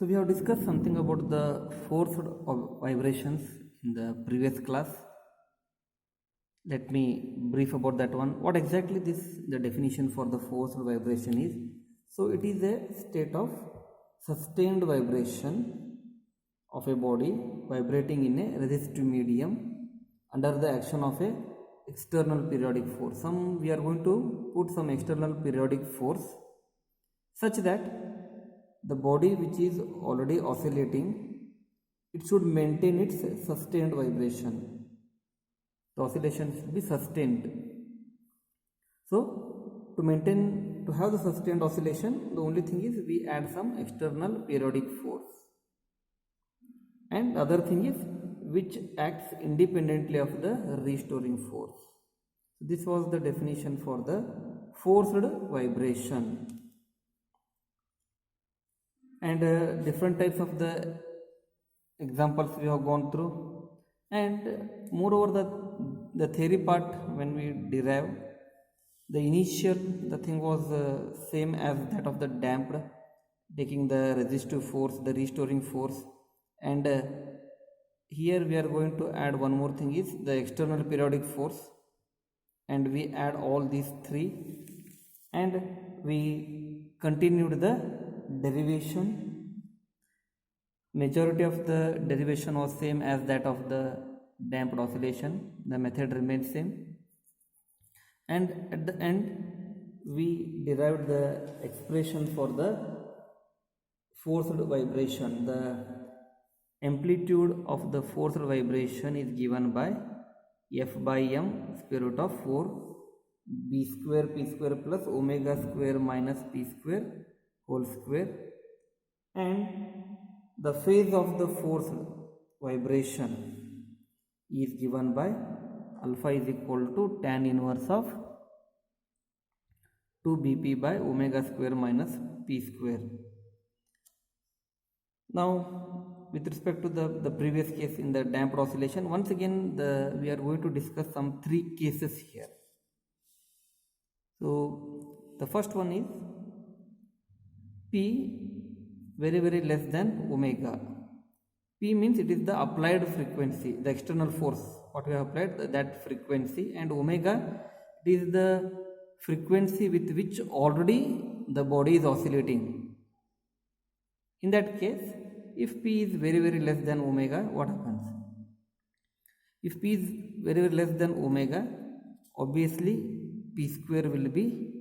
So we have discussed something about the forced vibrations in the previous class. Let me brief about that one. What exactly the definition for the forced vibration is? So it is a state of sustained vibration of a body vibrating in a resistive medium under the action of a external periodic force. We are going to put some external periodic force such that the body which is already oscillating, it should maintain its sustained vibration. The oscillation should be sustained. So to have the sustained oscillation, the only thing is we add some external periodic force, and the other thing is which acts independently of the restoring force. This was the definition for the forced vibration. And different types of the examples we have gone through, and moreover the theory part, when we derive the thing was same as that of the damped, taking the resistive force, the restoring force, and here we are going to add one more thing, is the external periodic force, and we add all these three, and we continued the derivation. Majority of the derivation was same as that of the damped oscillation. The method remains same, and at the end we derived the expression for the forced vibration. The amplitude of the forced vibration is given by F by m square root of 4 b square p square plus omega square minus p square whole square, and the phase of the forced vibration is given by alpha is equal to tan inverse of 2 bp by omega square minus p square. Now with respect to the previous case in the damped oscillation, once again we are going to discuss some three cases here. So the first one is P very less than omega. P means it is the applied frequency, the external force what we have applied, that frequency, and omega, it is the frequency with which already the body is oscillating. In that case, if P is very less than omega, what happens? If P is very less than omega, obviously P square will be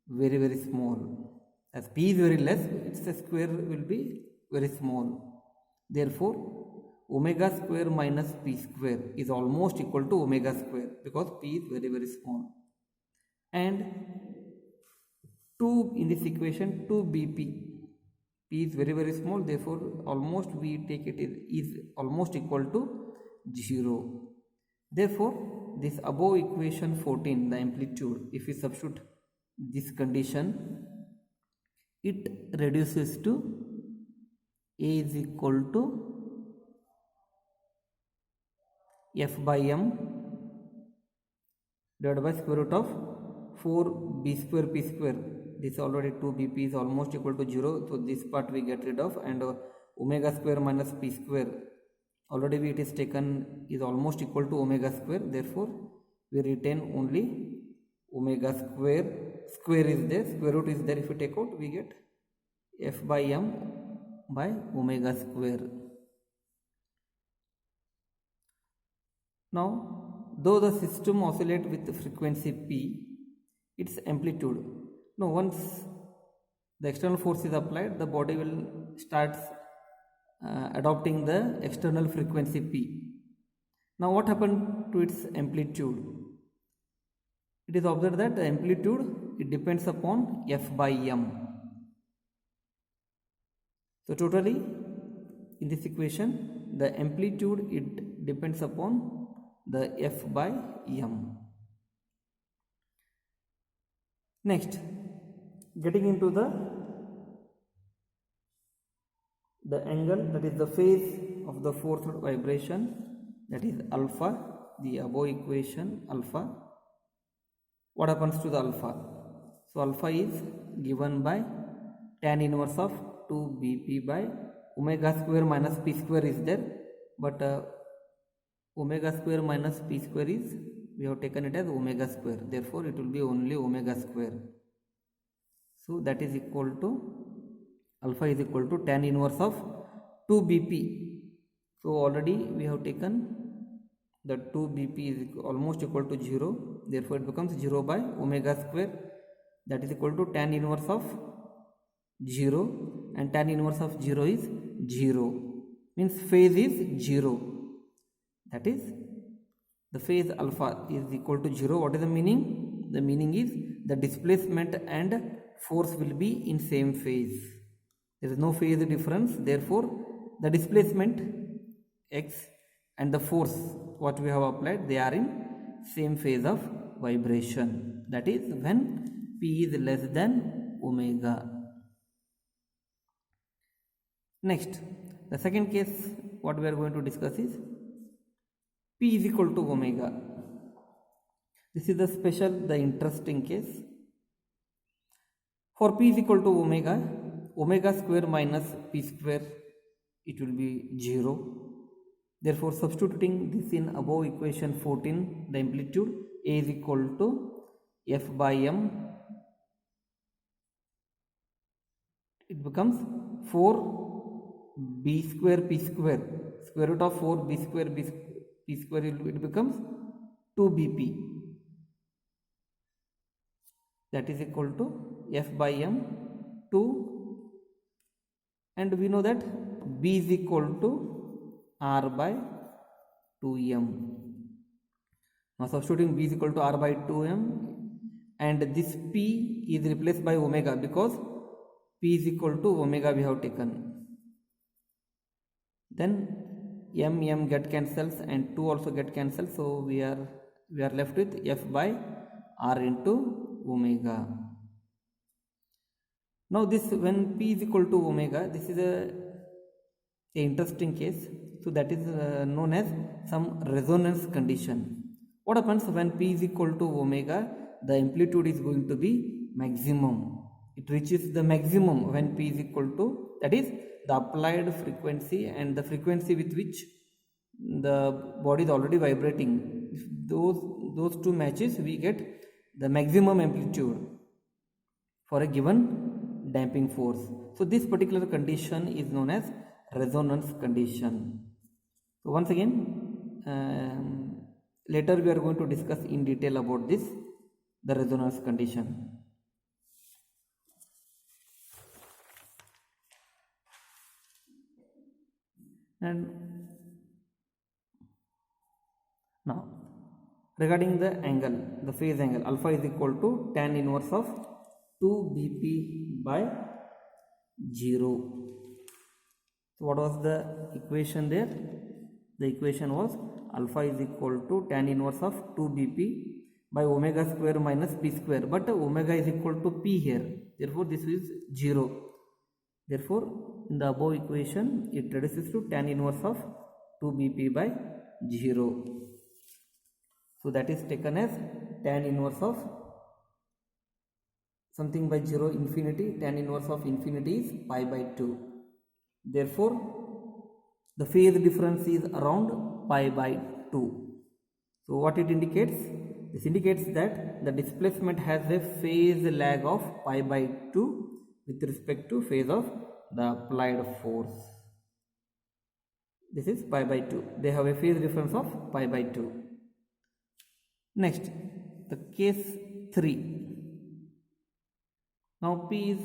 very small. As P is very less, its square will be very small. Therefore, omega square minus P square is almost equal to omega square, because P is very small. And 2 in this equation, 2 bp, P is very small, therefore almost we take it is almost equal to 0. Therefore, this above equation 14, the amplitude, if we substitute this condition, it reduces to A is equal to F by m divided by square root of 4 b square p square. This already 2 bp is almost equal to 0, so this part we get rid of, and omega square minus p square, already it is taken, is almost equal to omega square. Therefore we retain only omega square. Square is there, square root is there. If we take out, we get F by m by omega square. Now, though the system oscillates with the frequency P, its amplitude, once the external force is applied, the body will start adopting the external frequency P. Now what happened to its amplitude? It is observed that the amplitude, it depends upon F by m. So totally in this equation, the amplitude, it depends upon the F by m. Next, getting into the angle, that is the phase of the forced vibration, that is alpha, the above equation alpha. What happens to the alpha? So alpha is given by tan inverse of 2 bp by omega square minus p square is there, but omega square minus p square is, we have taken it as omega square, therefore it will be only omega square. So that is equal to, alpha is equal to tan inverse of 2 bp. So already we have taken the 2 bp is almost equal to 0, therefore it becomes 0 by omega square, that is equal to tan inverse of 0, and tan inverse of 0 is 0, means phase is 0, that is the phase alpha is equal to 0. What is the meaning? The meaning is the displacement and force will be in same phase. There is no phase difference, therefore the displacement x and the force what we have applied, they are in same phase of vibration, that is when p is less than omega. Next, the second case what we are going to discuss is p is equal to omega. This is the special, the interesting case. For p is equal to omega, omega square minus p square, it will be 0. Therefore, substituting this in above equation 14, the amplitude A is equal to F by m. It becomes 4 b square p square, square root of 4 b square p square, it becomes 2 bp. That is equal to F by m 2, and we know that b is equal to r by 2m. Now substituting b is equal to r by 2m, and this p is replaced by omega because p is equal to omega we have taken. Then m get cancels and 2 also get cancelled, so we are left with f by r into omega. Now this, when p is equal to omega, this is a interesting case. So that is known as some resonance condition. What happens when p is equal to omega? The amplitude is going to be maximum. It reaches the maximum when p is equal to, that is the applied frequency and the frequency with which the body is already vibrating. If those two matches, we get the maximum amplitude for a given damping force. So this particular condition is known as resonance condition. So once again, later we are going to discuss in detail about this, the resonance condition. And now regarding the angle, the phase angle, alpha is equal to tan inverse of 2 bp by 0. So what was the equation there? The equation was alpha is equal to tan inverse of 2 bp by omega square minus p square, but omega is equal to p here, therefore this is 0. Therefore in the above equation it reduces to tan inverse of 2 bp by 0. So that is taken as tan inverse of something by 0 infinity, tan inverse of infinity is pi by 2. Therefore the phase difference is around pi by 2. So what it indicates? This indicates that the displacement has a phase lag of pi by 2 with respect to phase of the applied force. This is pi by 2. They have a phase difference of pi by 2. Next, the case 3. Now p is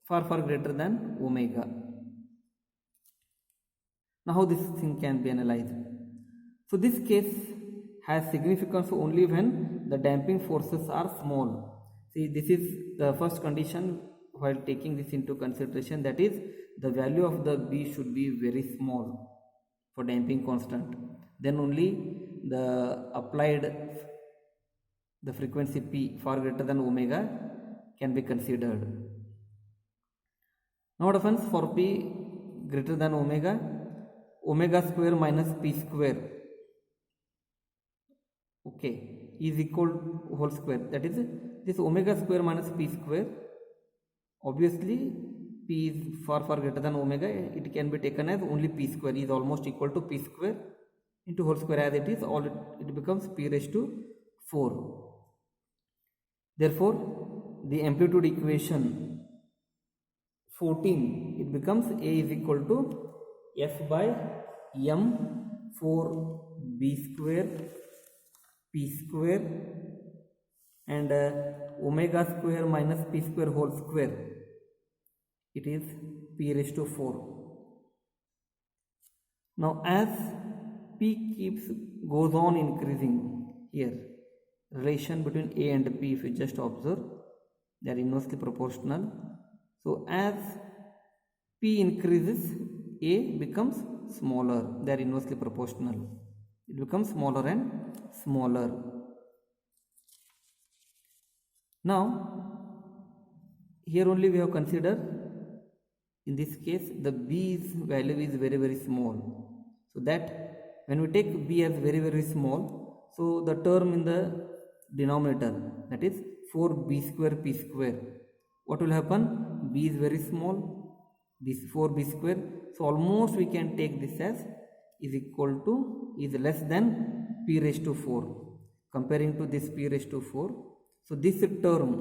far greater than omega. Now how this thing can be analyzed? So this case has significance only when the damping forces are small. See, this is the first condition while taking this into consideration, that is the value of the b should be very small for damping constant. Then only the applied, the frequency p far greater than omega can be considered. Now what happens for p greater than omega? Omega square minus p square, okay, is equal to whole square, that is this omega square minus p square. Obviously p p is far greater than omega, it can be taken as only p square is almost equal to p square into whole square, as it is all it becomes p raised to 4. Therefore the amplitude equation 14, it becomes A is equal to F by m for b square p square and omega square minus p square whole square, it is p raised to 4. Now as p goes on increasing, here relation between A and P, if you just observe, they are inversely proportional. So as P increases, A becomes smaller, they are inversely proportional, it becomes smaller and smaller. Now here only we have considered, in this case the B's value is very small, so that when we take B as very small, so the term in the denominator, that is 4b square p square, what will happen? B is very small, this 4b square, so almost we can take this as is equal to, is less than p raised to 4, comparing to this p raised to 4. So this term,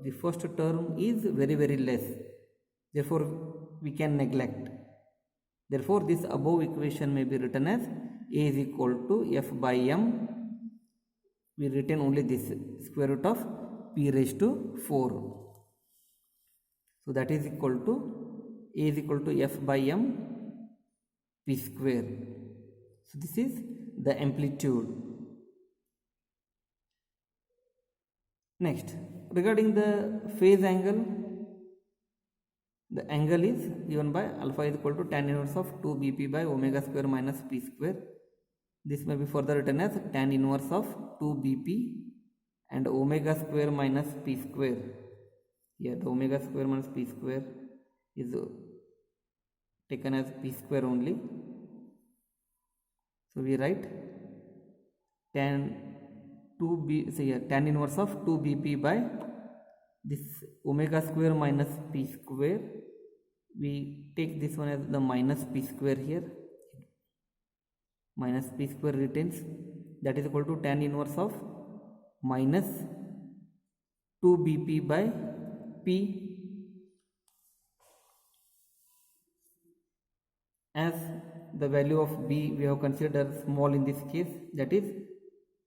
the first term is very less, therefore we can neglect. Therefore this above equation may be written as A is equal to F by m, we retain only this square root of p raised to 4. So that is equal to A is equal to F by m p square. So this is the amplitude. Next, regarding the phase angle, the angle is given by alpha is equal to tan inverse of 2 bp by omega square minus p square. This may be further written as tan inverse of 2 bp and omega square minus p square. Here the omega square minus p square is taken as p square only. So we write tan inverse of 2 bp by this omega square minus p square. We take this one as the minus p square here. Minus p square retains, that is equal to tan inverse of minus 2 bp by p, as the value of b we have considered small in this case, that is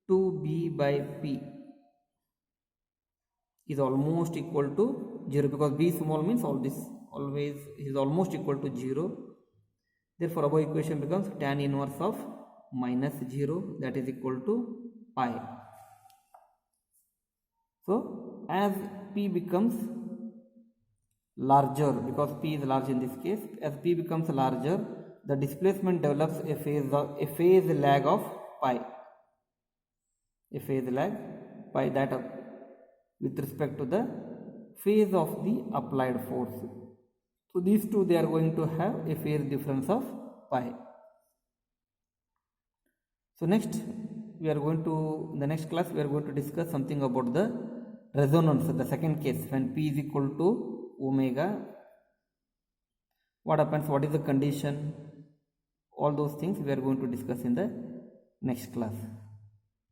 2b by p is almost equal to 0, because b small means all this always is almost equal to 0. Therefore above equation becomes tan inverse of minus 0, that is equal to pi. So as p becomes larger, because p is large in this case, as p becomes larger, the displacement develops a phase lag of pi, that with respect to the phase of the applied force. So these two, they are going to have a phase difference of pi. So next we are going to, in the next class we are going to discuss something about the resonance, the second case, when p is equal to omega, what happens, what is the condition, all those things we are going to discuss in the next class.